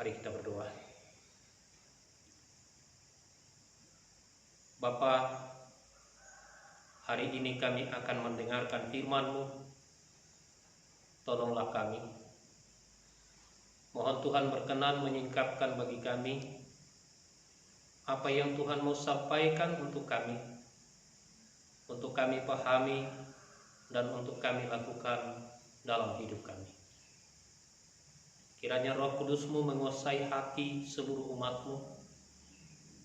Mari kita berdoa. Bapa, hari ini kami akan mendengarkan firman-Mu. Tolonglah kami. Mohon Tuhan berkenan menyingkapkan bagi kami apa yang Tuhan mau sampaikan untuk kami pahami, dan untuk kami lakukan dalam hidup kami. Kiranya Roh Kudus-Mu menguasai hati seluruh umat-Mu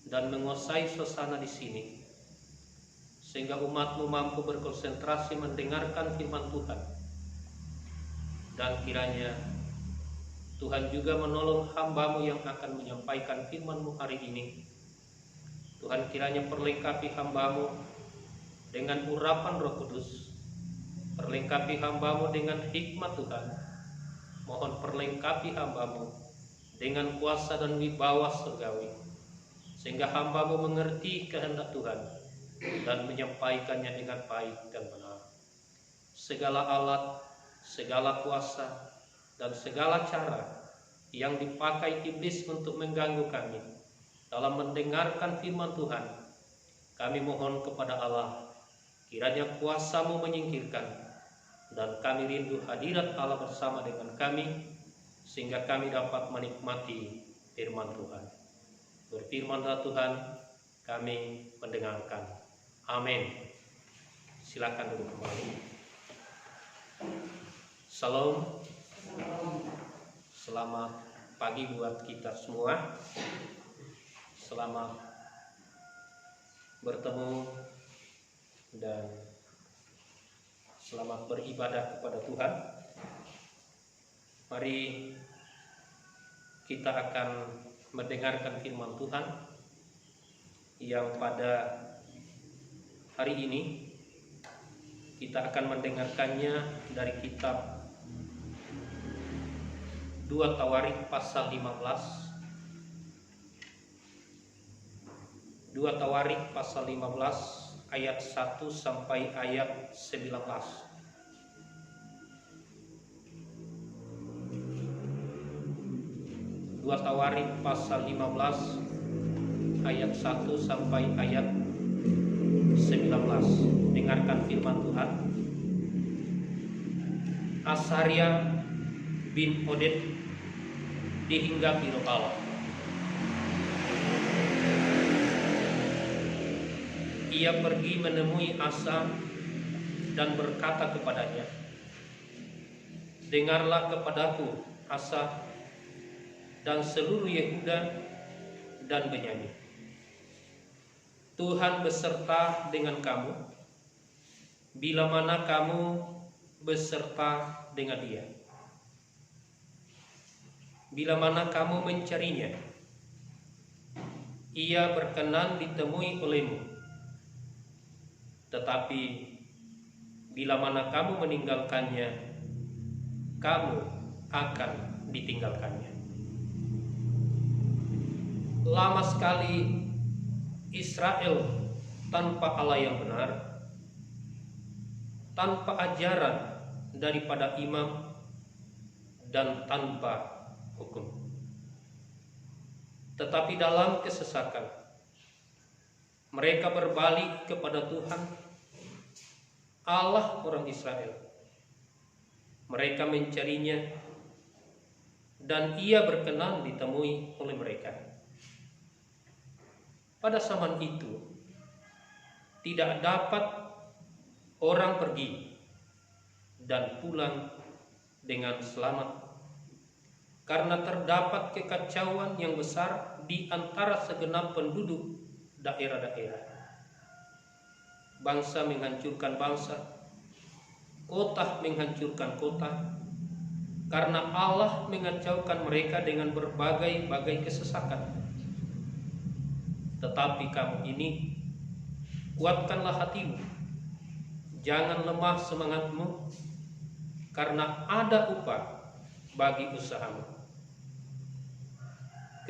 dan menguasai suasana di sini, sehingga umat-Mu mampu berkonsentrasi mendengarkan firman Tuhan. Dan kiranya Tuhan juga menolong hamba-Mu yang akan menyampaikan firman-Mu hari ini. Tuhan kiranya perlengkapi hamba-Mu dengan urapan Roh Kudus, perlengkapi hamba-Mu dengan hikmat Tuhan. Mohon perlengkapi hamba-Mu dengan kuasa dan wibawa surgawi, sehingga hamba-Mu mengerti kehendak Tuhan dan menyampaikannya dengan baik dan benar. Segala alat, segala kuasa, dan segala cara yang dipakai iblis untuk mengganggu kami dalam mendengarkan firman Tuhan, kami mohon kepada Allah, kiranya kuasa-Mu menyingkirkan, dan kami rindu hadirat Allah bersama dengan kami, sehingga kami dapat menikmati firman Tuhan. Berfirmanlah Tuhan, kami mendengarkan. Amin. Silakan duduk kembali. Salam. Selamat pagi buat kita semua. Selamat bertemu dan selamat beribadah kepada Tuhan. Mari kita akan mendengarkan firman Tuhan yang pada hari ini kita akan mendengarkannya dari kitab 2 Tawarik pasal 15. 2 Tawarik pasal 15 ayat 1 sampai ayat 19. 2 Tawarik pasal 15 ayat 1 sampai ayat 19. Dengarkan firman Tuhan. Asaria bin Oded dihinggapi roh Allah. Ia pergi menemui Asa dan berkata kepadanya, "Dengarlah kepadaku, Asa, dan seluruh Yehuda dan Benyamin. Tuhan beserta dengan kamu, bila mana kamu beserta dengan Dia. Bila mana kamu mencarinya, Ia berkenan ditemui olehmu. Tetapi bila mana kamu meninggalkannya, kamu akan ditinggalkannya." Lama sekali Israel tanpa Allah yang benar, tanpa ajaran daripada imam, dan tanpa hukum. Tetapi dalam kesesakan mereka berbalik kepada Tuhan, Allah orang Israel. Mereka mencarinya dan Ia berkenan ditemui oleh mereka. Pada zaman itu tidak dapat orang pergi dan pulang dengan selamat, karena terdapat kekacauan yang besar di antara segenap penduduk daerah-daerah. Bangsa menghancurkan bangsa, kota menghancurkan kota, karena Allah mengacaukan mereka dengan berbagai-bagai kesesakan. Tetapi kamu ini, kuatkanlah hatimu, jangan lemah semangatmu, karena ada upah bagi usahamu.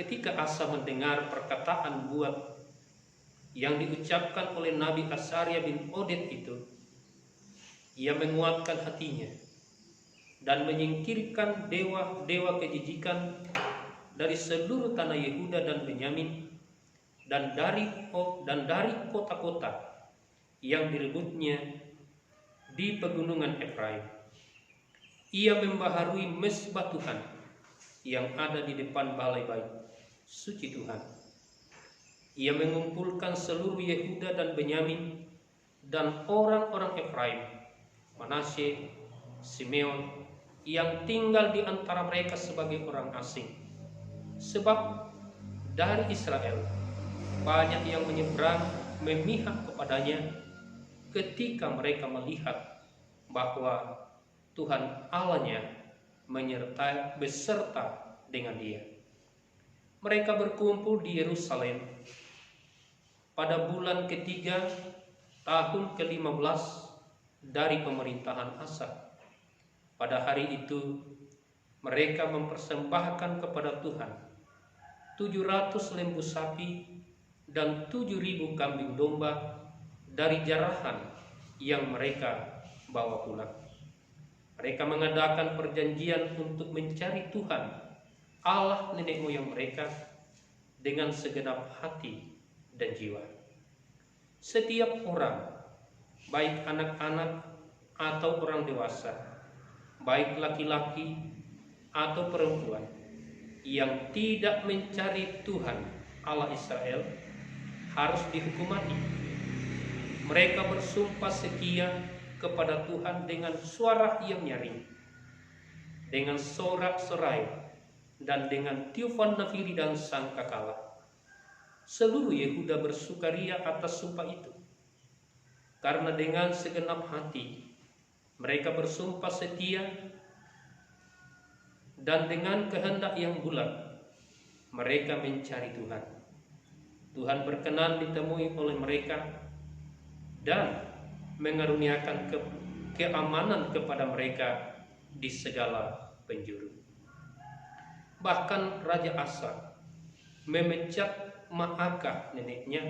Ketika Asa mendengar perkataan buat yang diucapkan oleh Nabi Asaria bin Oded itu, ia menguatkan hatinya dan menyingkirkan dewa-dewa kejijikan dari seluruh tanah Yehuda dan Benyamin, dan dari kota-kota yang direbutnya di pegunungan Efraim. Ia membaharui mezbah Tuhan yang ada di depan balai bait suci Tuhan. Ia mengumpulkan seluruh Yehuda dan Benyamin dan orang-orang Efraim, Manasye, Simeon yang tinggal di antara mereka sebagai orang asing. Sebab dari Israel banyak yang menyeberang memihak kepadanya ketika mereka melihat bahwa Tuhan Allahnya menyertai beserta dengan dia. Mereka berkumpul di Yerusalem pada bulan ketiga tahun ke-15 dari pemerintahan Asa. Pada hari itu mereka mempersembahkan kepada Tuhan 700 lembu sapi dan 7.000 kambing domba dari jarahan yang mereka bawa pulang. Mereka mengadakan perjanjian untuk mencari Tuhan Allah nenek moyang mereka dengan segenap hati dan jiwa. Setiap orang, baik anak-anak atau orang dewasa, baik laki-laki atau perempuan, yang tidak mencari Tuhan Allah Israel harus dihukum mati. Mereka bersumpah setia kepada Tuhan dengan suara yang nyaring, dengan sorak-sorai, dan dengan tiupan nafiri dan sangkakala. Seluruh Yehuda bersukaria atas sumpah itu, karena dengan segenap hati mereka bersumpah setia, dan dengan kehendak yang bulat mereka mencari Tuhan. Tuhan berkenan ditemui oleh mereka dan mengaruniakan keamanan kepada mereka di segala penjuru. Bahkan Raja Asa memecat Maakah neneknya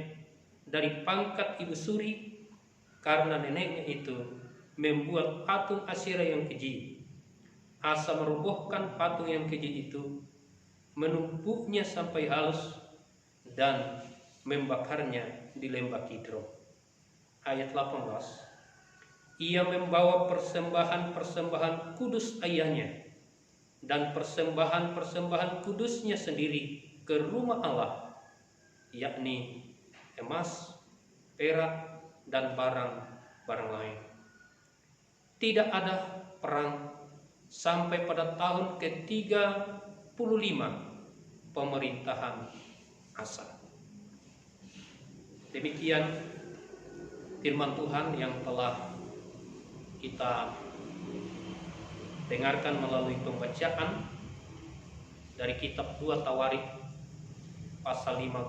dari pangkat ibu suri karena neneknya itu membuat patung Asyera yang keji. Asa merobohkan patung yang keji itu, menumpuknya sampai halus dan membakarnya di lembah Kidron. Ayat 18. Ia membawa persembahan-persembahan kudus ayahnya dan persembahan-persembahan kudusnya sendiri ke rumah Allah, yakni emas, perak, dan barang-barang lain. Tidak ada perang sampai pada tahun ke-35 pemerintahan Asa. Demikian firman Tuhan yang telah kita dengarkan melalui pembacaan dari kitab 2 Tawarikh pasal 15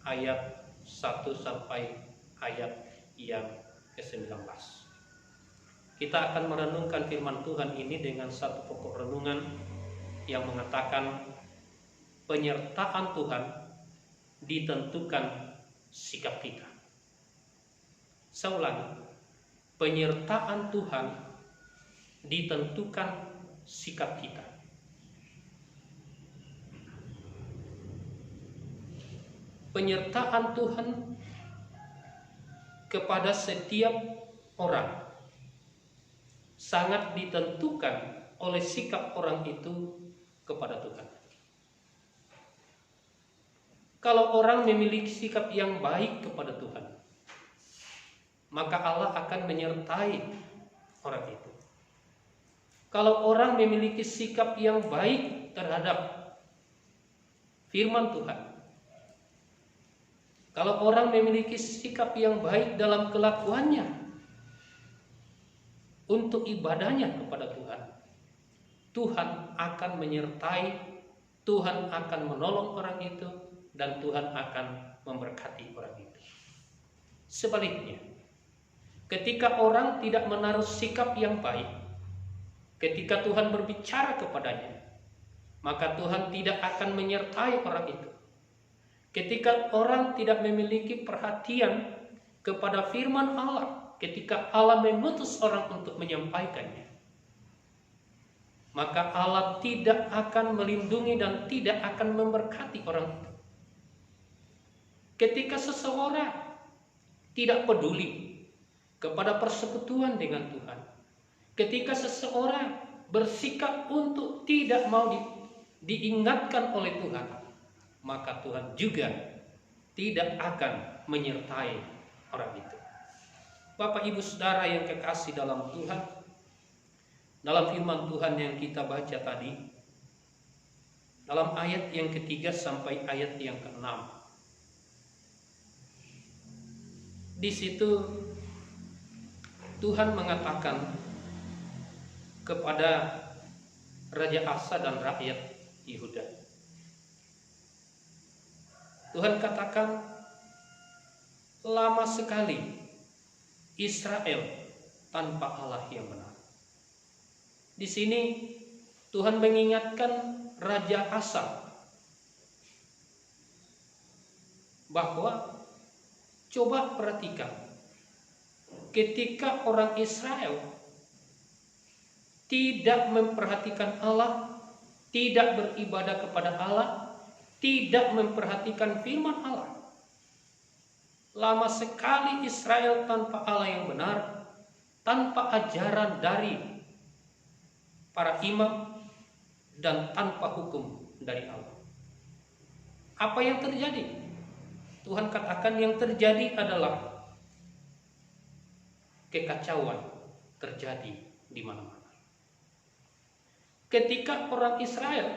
ayat 1 sampai ayat yang ke-19. Kita akan merenungkan firman Tuhan ini dengan satu pokok renungan yang mengatakan penyertaan Tuhan ditentukan sikap kita. Saya ulangi, penyertaan Tuhan ditentukan sikap kita. Penyertaan Tuhan kepada setiap orang sangat ditentukan oleh sikap orang itu kepada Tuhan. Kalau orang memiliki sikap yang baik kepada Tuhan, maka Allah akan menyertai orang itu. Kalau orang memiliki sikap yang baik terhadap firman Tuhan, kalau orang memiliki sikap yang baik dalam kelakuannya untuk ibadahnya kepada Tuhan, Tuhan akan menyertai, Tuhan akan menolong orang itu, dan Tuhan akan memberkati orang itu. Sebaliknya, ketika orang tidak menaruh sikap yang baik, ketika Tuhan berbicara kepadanya, maka Tuhan tidak akan menyertai orang itu. Ketika orang tidak memiliki perhatian kepada firman Allah, ketika Allah mengutus orang untuk menyampaikannya, maka Allah tidak akan melindungi dan tidak akan memberkati orang itu. Ketika seseorang tidak peduli kepada persekutuan dengan Tuhan, ketika seseorang bersikap untuk tidak mau diingatkan oleh Tuhan, maka Tuhan juga tidak akan menyertai orang itu. Bapak Ibu Saudara yang kekasih dalam Tuhan, dalam firman Tuhan yang kita baca tadi, dalam ayat yang ketiga sampai ayat yang keenam, di situ Tuhan mengatakan kepada Raja Asa dan rakyat Yehuda. Tuhan katakan, lama sekali Israel tanpa Allah yang benar. Di sini Tuhan mengingatkan Raja Asa bahwa coba perhatikan, ketika orang Israel tidak memperhatikan Allah, tidak beribadah kepada Allah, tidak memperhatikan firman Allah, lama sekali Israel tanpa Allah yang benar, tanpa ajaran dari para imam, dan tanpa hukum dari Allah. Apa yang terjadi? Tuhan katakan yang terjadi adalah kekacauan terjadi di mana-mana. Ketika orang Israel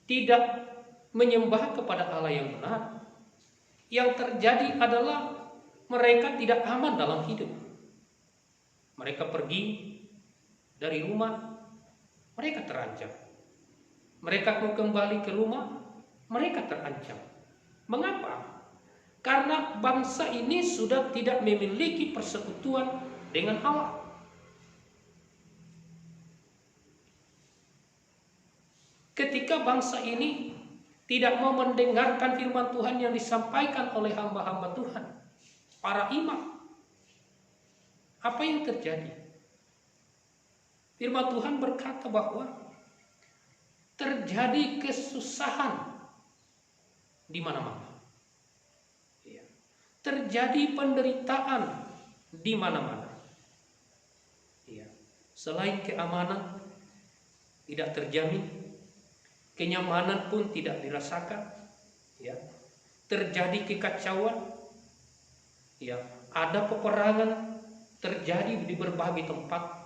tidak menyembah kepada Allah yang benar, yang terjadi adalah mereka tidak aman dalam hidup. Mereka pergi dari rumah, mereka terancam. Mereka mau kembali ke rumah, mereka terancam. Mengapa? Karena bangsa ini sudah tidak memiliki persekutuan dengan Allah. Ketika bangsa ini tidak mau mendengarkan firman Tuhan yang disampaikan oleh hamba-hamba Tuhan, para imam, apa yang terjadi? Firman Tuhan berkata bahwa terjadi kesusahan di mana-mana. Terjadi penderitaan di mana-mana. Selain keamanan tidak terjamin, kenyamanan pun tidak dirasakan. Terjadi kekacauan. Ada peperangan terjadi di berbagai tempat.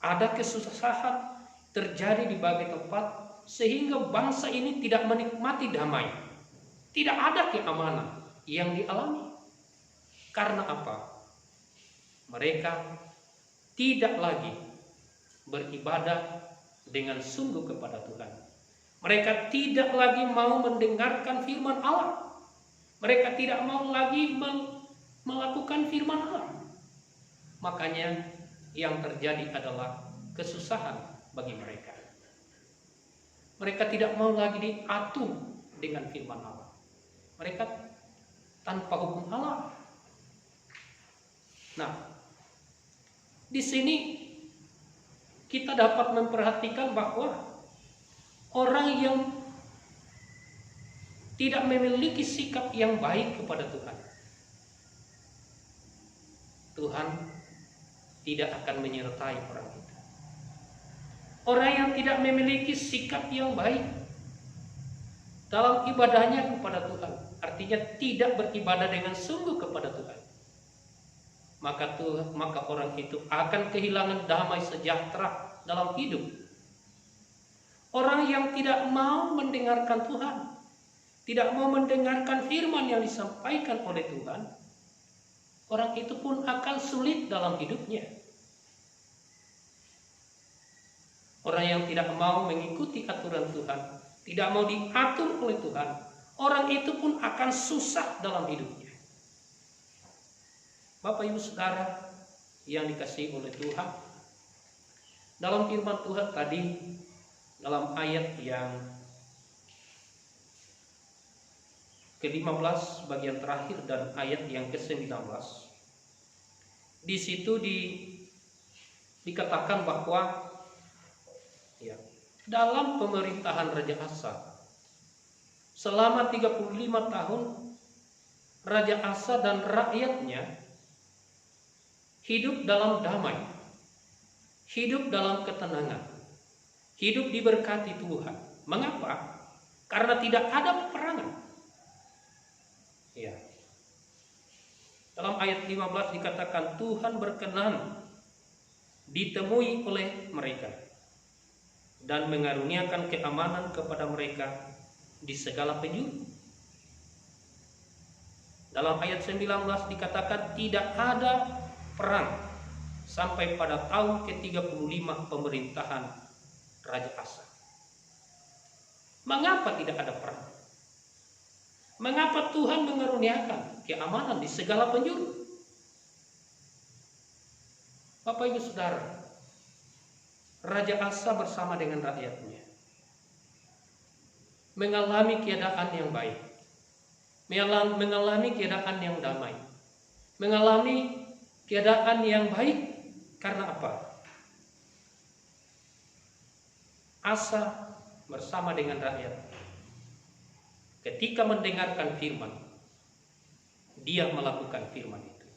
Ada kesusahan terjadi di berbagai tempat, sehingga bangsa ini tidak menikmati damai. Tidak ada keamanan yang dialami. Karena apa? Mereka tidak lagi beribadah dengan sungguh kepada Tuhan. Mereka tidak lagi mau mendengarkan firman Allah. Mereka tidak mau lagi melakukan firman Allah. Makanya yang terjadi adalah kesusahan bagi mereka. Mereka tidak mau lagi diatur dengan firman Allah. Mereka tanpa hukum Allah. Nah, di sini kita dapat memperhatikan bahwa orang yang tidak memiliki sikap yang baik kepada Tuhan, Tuhan tidak akan menyertai orang itu. Orang yang tidak memiliki sikap yang baik dalam ibadahnya kepada Tuhan, artinya tidak beribadah dengan sungguh kepada Tuhan, maka orang itu akan kehilangan damai sejahtera dalam hidup. Orang yang tidak mau mendengarkan Tuhan, tidak mau mendengarkan firman yang disampaikan oleh Tuhan, orang itu pun akan sulit dalam hidupnya. Orang yang tidak mau mengikuti aturan Tuhan, tidak mau diatur oleh Tuhan, orang itu pun akan susah dalam hidupnya. Bapak Ibu Saudara yang dikasihi oleh Tuhan, dalam firman Tuhan tadi, dalam ayat yang ke-15 bagian terakhir dan ayat yang ke-19, di situ dikatakan bahwa dalam pemerintahan Raja Asa. Selama 35 tahun Raja Asa dan rakyatnya hidup dalam damai, hidup dalam ketenangan, hidup diberkati Tuhan. Mengapa? Karena tidak ada peperangan. Ya. Dalam ayat 15 dikatakan Tuhan berkenan ditemui oleh mereka dan mengaruniakan keamanan kepada mereka di segala penjuru. Dalam ayat 19 dikatakan tidak ada perang sampai pada tahun ke-35 pemerintahan Raja Asa. Mengapa tidak ada perang? Mengapa Tuhan mengaruniakan keamanan di segala penjuru? Bapak Ibu Saudara, Raja Asa bersama dengan rakyatnya mengalami keadaan yang baik, mengalami keadaan yang damai, mengalami keadaan yang baik. Karena apa? Asa bersama dengan rakyat ketika mendengarkan firman, dia melakukan firman itu.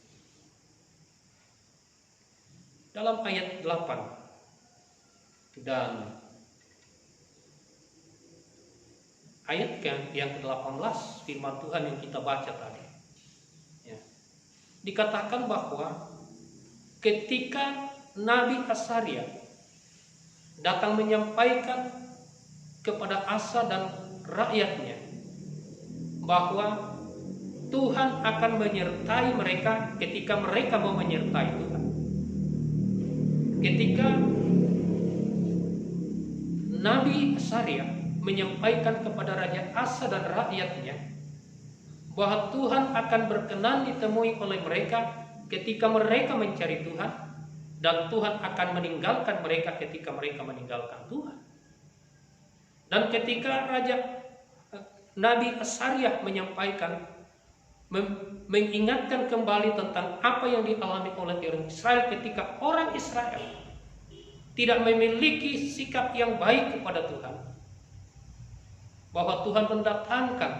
Dalam ayat 8 dan ayat yang ke-18 firman Tuhan yang kita baca tadi, ya, dikatakan bahwa ketika Nabi Asaria datang menyampaikan kepada Asa dan rakyatnya bahwa Tuhan akan menyertai mereka ketika mereka mau menyertai Tuhan. Ketika Nabi Asaria menyampaikan kepada Raja Asa dan rakyatnya bahwa Tuhan akan berkenan ditemui oleh mereka ketika mereka mencari Tuhan, dan Tuhan akan meninggalkan mereka ketika mereka meninggalkan Tuhan. Dan ketika Nabi Asaria menyampaikan, mengingatkan kembali tentang apa yang dialami oleh orang Israel ketika orang Israel tidak memiliki sikap yang baik kepada Tuhan, bahwa Tuhan mendatangkan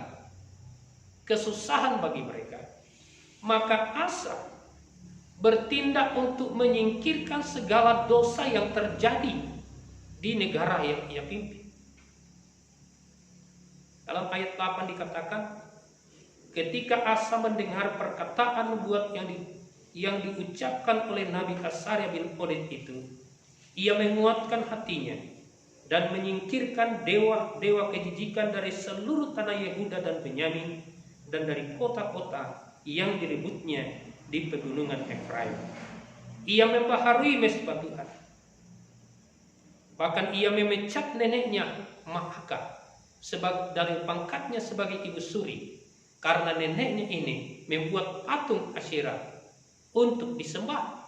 kesusahan bagi mereka, maka Asa bertindak untuk menyingkirkan segala dosa yang terjadi di negara yang ia pimpin. Dalam ayat 8 dikatakan, ketika Asa mendengar perkataan nubuat yang diucapkan oleh Nabi Asaria bin Oded itu, ia menguatkan hatinya dan menyingkirkan dewa-dewa kejijikan dari seluruh tanah Yehuda dan Benyamin dan dari kota-kota yang direbutnya di pegunungan Efraim. Ia membaharui mezbah Tuhan. Bahkan ia memecat neneknya Maaka dari pangkatnya sebagai ibu suri, karena neneknya ini membuat patung Asyera untuk disembah.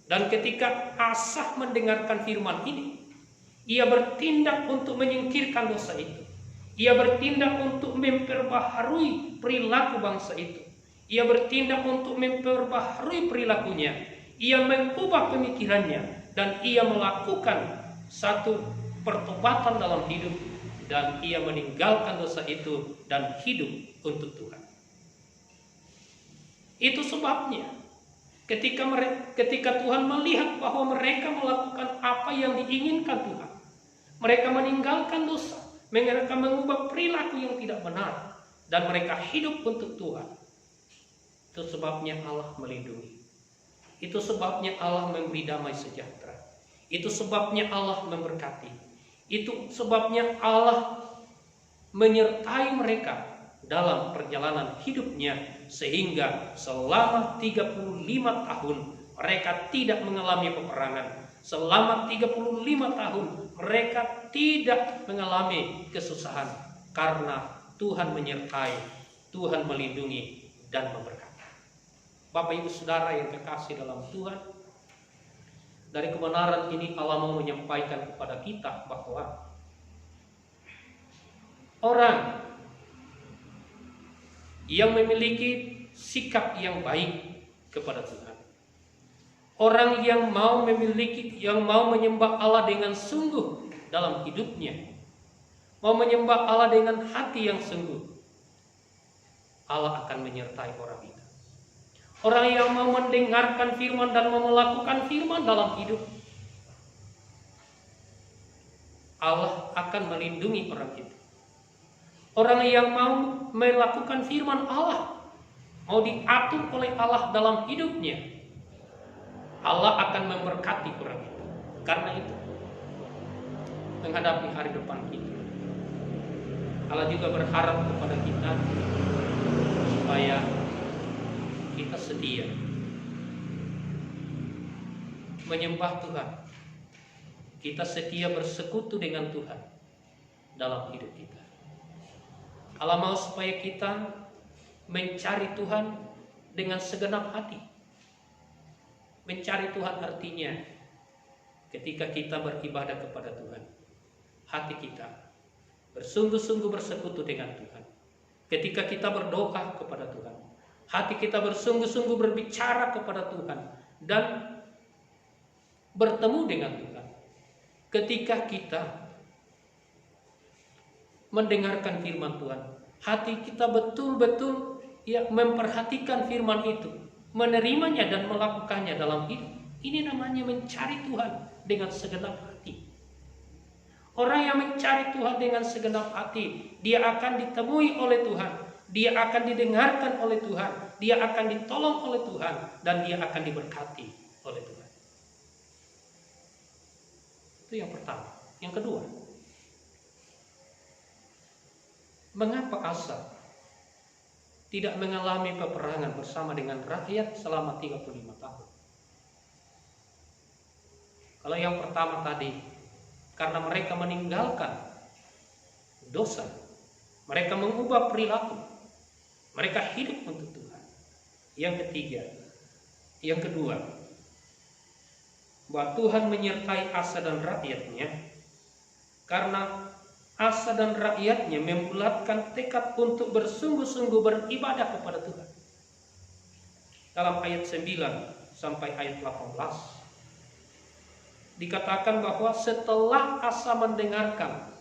Dan ketika Asa mendengarkan firman ini, ia bertindak untuk menyingkirkan dosa itu. Ia bertindak untuk memperbaharui perilaku bangsa itu. Ia bertindak untuk memperbaharui perilakunya. Ia mengubah pemikirannya dan ia melakukan satu pertobatan dalam hidup, dan ia meninggalkan dosa itu dan hidup untuk Tuhan. Itu sebabnya ketika Tuhan melihat bahwa mereka melakukan apa yang diinginkan Tuhan, mereka meninggalkan dosa, mereka mengubah perilaku yang tidak benar, dan mereka hidup untuk Tuhan. Itu sebabnya Allah melindungi. Itu sebabnya Allah memberi damai sejahtera. Itu sebabnya Allah memberkati. Itu sebabnya Allah menyertai mereka dalam perjalanan hidupnya, sehingga selama 35 tahun mereka tidak mengalami peperangan. Selama 35 tahun mereka tidak mengalami kesusahan, karena Tuhan menyertai, Tuhan melindungi dan memberkati. Bapak Ibu Saudara yang terkasih dalam Tuhan, dari kebenaran ini Allah mau menyampaikan kepada kita bahwa orang yang memiliki sikap yang baik kepada Tuhan, Orang yang mau menyembah Allah dengan sungguh dalam hidupnya, mau menyembah Allah dengan hati yang sungguh, Allah akan menyertai orang itu. Orang yang mau mendengarkan firman dan mau melakukan firman dalam hidup, Allah akan melindungi orang itu. Orang yang mau melakukan firman Allah, mau diatur oleh Allah dalam hidupnya, Allah akan memberkati orang itu. Karena itu, menghadapi hari depan kita, Allah juga berharap kepada kita supaya kita setia menyembah Tuhan. Kita setia bersekutu dengan Tuhan dalam hidup kita. Allah mau supaya kita mencari Tuhan dengan segenap hati. Mencari Tuhan artinya ketika kita beribadah kepada Tuhan, hati kita bersungguh-sungguh bersekutu dengan Tuhan. Ketika kita berdoa kepada Tuhan, hati kita bersungguh-sungguh berbicara kepada Tuhan dan bertemu dengan Tuhan. Ketika kita mendengarkan firman Tuhan, hati kita betul-betul memperhatikan firman itu, menerimanya dan melakukannya dalam hidup. Ini namanya mencari Tuhan dengan segenap hati. Orang yang mencari Tuhan dengan segenap hati, dia akan ditemui oleh Tuhan, dia akan didengarkan oleh Tuhan, dia akan ditolong oleh Tuhan, dan dia akan diberkati oleh Tuhan. Itu yang pertama. Yang kedua, mengapa Asa tidak mengalami peperangan bersama dengan rakyat selama 35 tahun? Kalau yang pertama tadi, karena mereka meninggalkan dosa, mereka mengubah perilaku, mereka hidup untuk Tuhan. Yang kedua, bahwa Tuhan menyertai Asa dan rakyatnya karena Asa dan rakyatnya membulatkan tekad untuk bersungguh-sungguh beribadah kepada Tuhan. Dalam ayat 9 sampai ayat 18 dikatakan bahwa setelah Asa mendengarkan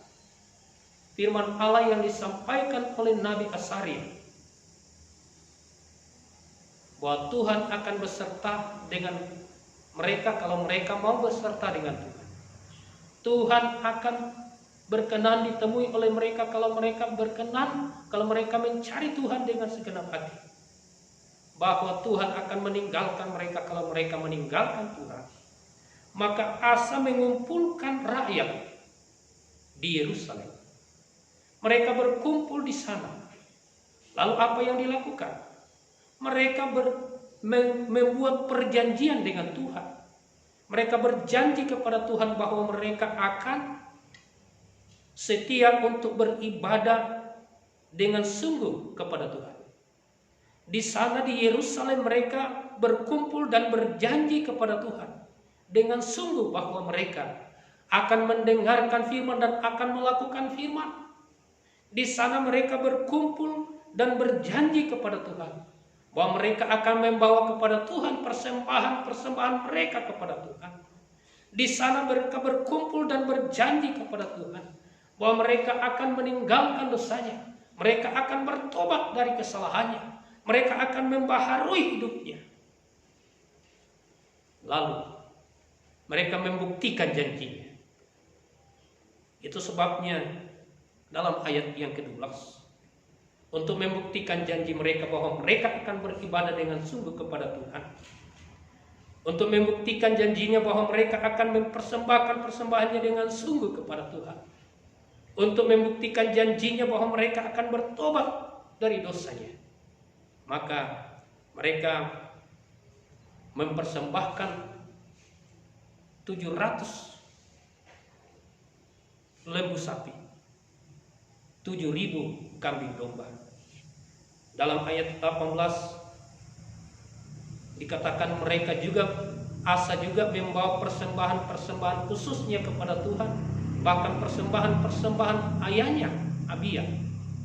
firman Allah yang disampaikan oleh Nabi Asaria, bahwa Tuhan akan beserta dengan mereka kalau mereka mau beserta dengan Tuhan. Tuhan akan berkenan ditemui oleh mereka kalau mereka berkenan, kalau mereka mencari Tuhan dengan segenap hati. Bahwa Tuhan akan meninggalkan mereka kalau mereka meninggalkan Tuhan. Maka Asa mengumpulkan rakyat di Yerusalem. Mereka berkumpul di sana. Lalu apa yang dilakukan? Mereka membuat perjanjian dengan Tuhan. Mereka berjanji kepada Tuhan bahwa mereka akan setia untuk beribadah dengan sungguh kepada Tuhan. Di sana di Yerusalem mereka berkumpul dan berjanji kepada Tuhan dengan sungguh bahwa mereka akan mendengarkan firman dan akan melakukan firman. Di sana mereka berkumpul dan berjanji kepada Tuhan bahwa mereka akan membawa kepada Tuhan persembahan-persembahan mereka kepada Tuhan. Di sana mereka berkumpul dan berjanji kepada Tuhan bahwa mereka akan meninggalkan dosanya, mereka akan bertobat dari kesalahannya, mereka akan membaharui hidupnya. Lalu mereka membuktikan janjinya. Itu sebabnya dalam ayat yang ke-12, untuk membuktikan janji mereka bahwa mereka akan beribadah dengan sungguh kepada Tuhan, untuk membuktikan janjinya bahwa mereka akan mempersembahkan persembahannya dengan sungguh kepada Tuhan, untuk membuktikan janjinya bahwa mereka akan bertobat dari dosanya, maka mereka mempersembahkan 700 lembu sapi, 7.000 kambing domba. Dalam ayat 18 dikatakan mereka juga, Asa juga membawa persembahan-persembahan khususnya kepada Tuhan, bahkan persembahan-persembahan ayahnya Abia,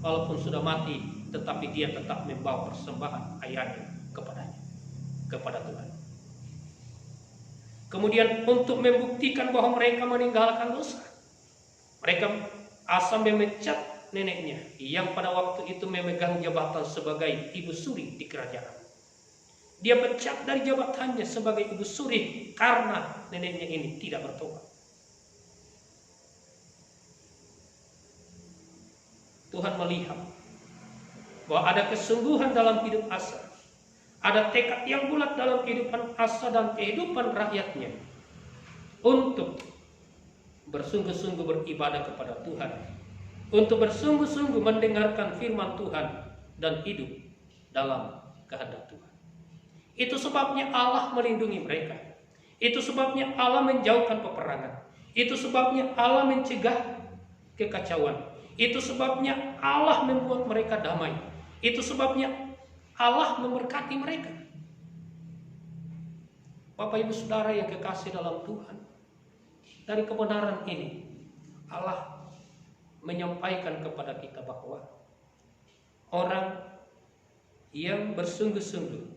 walaupun sudah mati, tetapi dia tetap membawa persembahan ayahnya kepada Tuhan. Kemudian untuk membuktikan bahwa mereka meninggalkan dosa, mereka Asa memecat neneknya yang pada waktu itu memegang jabatan sebagai ibu suri di kerajaan. Dia pecat dari jabatannya sebagai ibu suri karena neneknya ini tidak bertobat. Tuhan melihat bahwa ada kesungguhan dalam hidup Asa. Ada tekad yang bulat dalam kehidupan Asa dan kehidupan rakyatnya untuk bersungguh-sungguh beribadah kepada Tuhan, untuk bersungguh-sungguh mendengarkan firman Tuhan dan hidup dalam kehendak Tuhan. Itu sebabnya Allah melindungi mereka. Itu sebabnya Allah menjauhkan peperangan. Itu sebabnya Allah mencegah kekacauan. Itu sebabnya Allah membuat mereka damai. Itu sebabnya Allah memberkati mereka. Bapak Ibu Saudara yang kekasih dalam Tuhan, dari kebenaran ini Allah menyampaikan kepada kita bahwa orang yang bersungguh-sungguh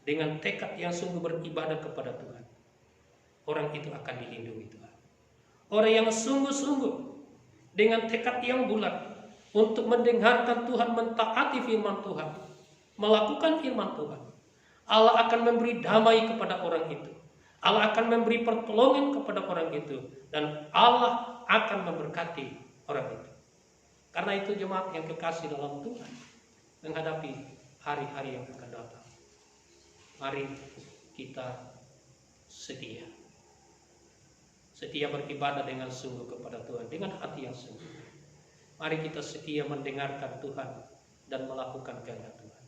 dengan tekad yang sungguh beribadah kepada Tuhan, orang itu akan dilindungi Tuhan. Orang yang sungguh-sungguh dengan tekad yang bulat untuk mendengarkan Tuhan, mentaati firman Tuhan, melakukan firman Tuhan, Allah akan memberi damai kepada orang itu. Allah akan memberi pertolongan kepada orang itu, dan Allah akan memberkati orang itu. Karena itu jemaat yang kekasih dalam Tuhan, menghadapi hari-hari yang akan datang, mari kita setia beribadah dengan sungguh kepada Tuhan, dengan hati yang sungguh. Mari kita setia mendengarkan Tuhan dan melakukan kehendak Tuhan.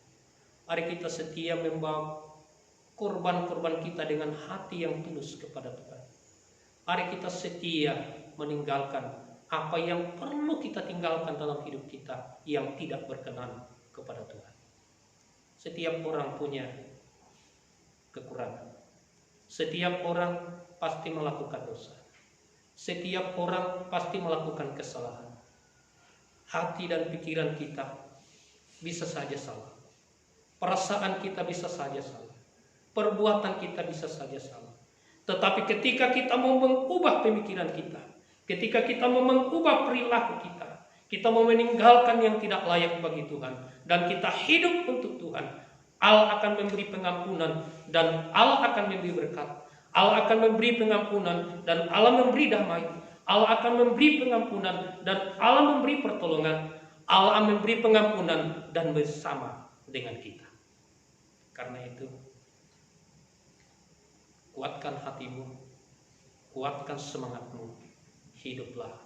Mari kita setia membawa korban-korban kita dengan hati yang tulus kepada Tuhan. Mari kita setia meninggalkan apa yang perlu kita tinggalkan dalam hidup kita yang tidak berkenan kepada Tuhan. Setiap orang punya kekurangan. Setiap orang pasti melakukan dosa. Setiap orang pasti melakukan kesalahan. Hati dan pikiran kita bisa saja salah. Perasaan kita bisa saja salah. Perbuatan kita bisa saja salah. Tetapi ketika kita mau mengubah pemikiran kita, ketika kita mau mengubah perilaku kita mau meninggalkan yang tidak layak bagi Tuhan, dan kita hidup untuk Tuhan, Allah akan memberi pengampunan dan Allah akan memberi berkat. Allah akan memberi pengampunan dan Allah memberi damai. Allah akan memberi pengampunan dan Allah memberi pertolongan. Allah memberi pengampunan dan bersama dengan kita. Karena itu, kuatkan hatimu, kuatkan semangatmu, hiduplah